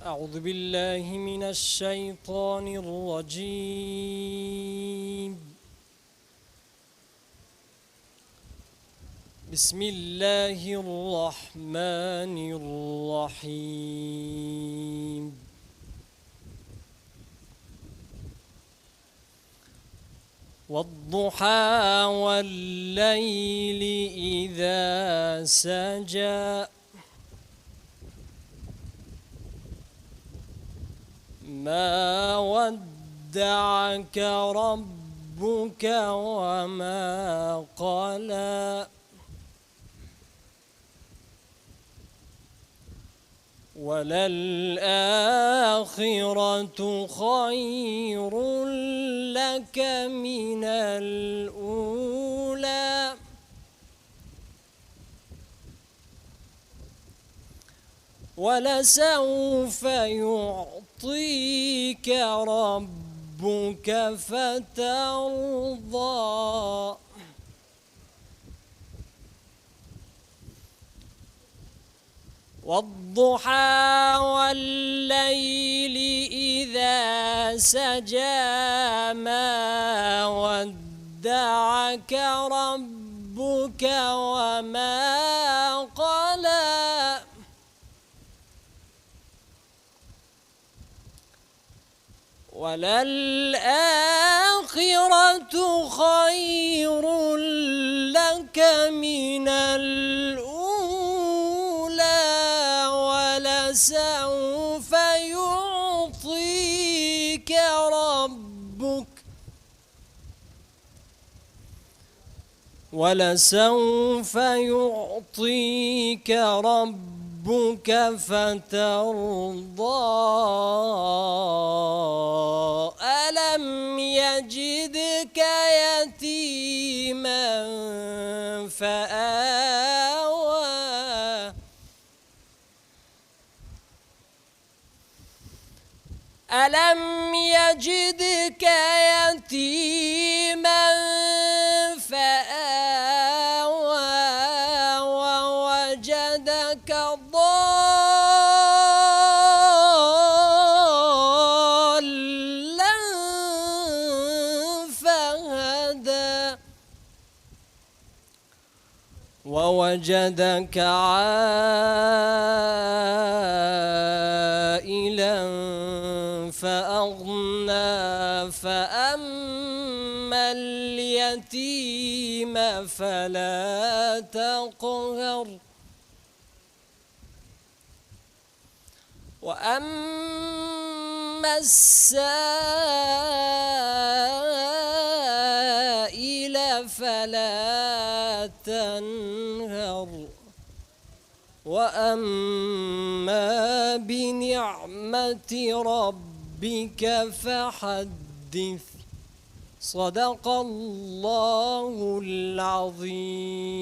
أعوذ بالله من الشيطان الرجيم. بسم الله الرحمن الرحيم. والضحى والليل إذا سجى ما ودعك ربك وما قلى وللآخرة خير لك من الأولى ولسوف يعطيك ربك فترضى والضحى والليل إذا سجى ما ودعك ربك وما قلى وللآخرة خير لك من الأولى ولسوف يعطيك ربك فترضى ألم يجدك يتيما فآوى ألم يجدك يتيما فآوى ووجدك ضالا فهدى ووجدك عائلا فأغنى فأما اليتيم فلا تقهر وأما السائل فلا تنهر وأما بنعمة ربك فحدث صدق الله العظيم.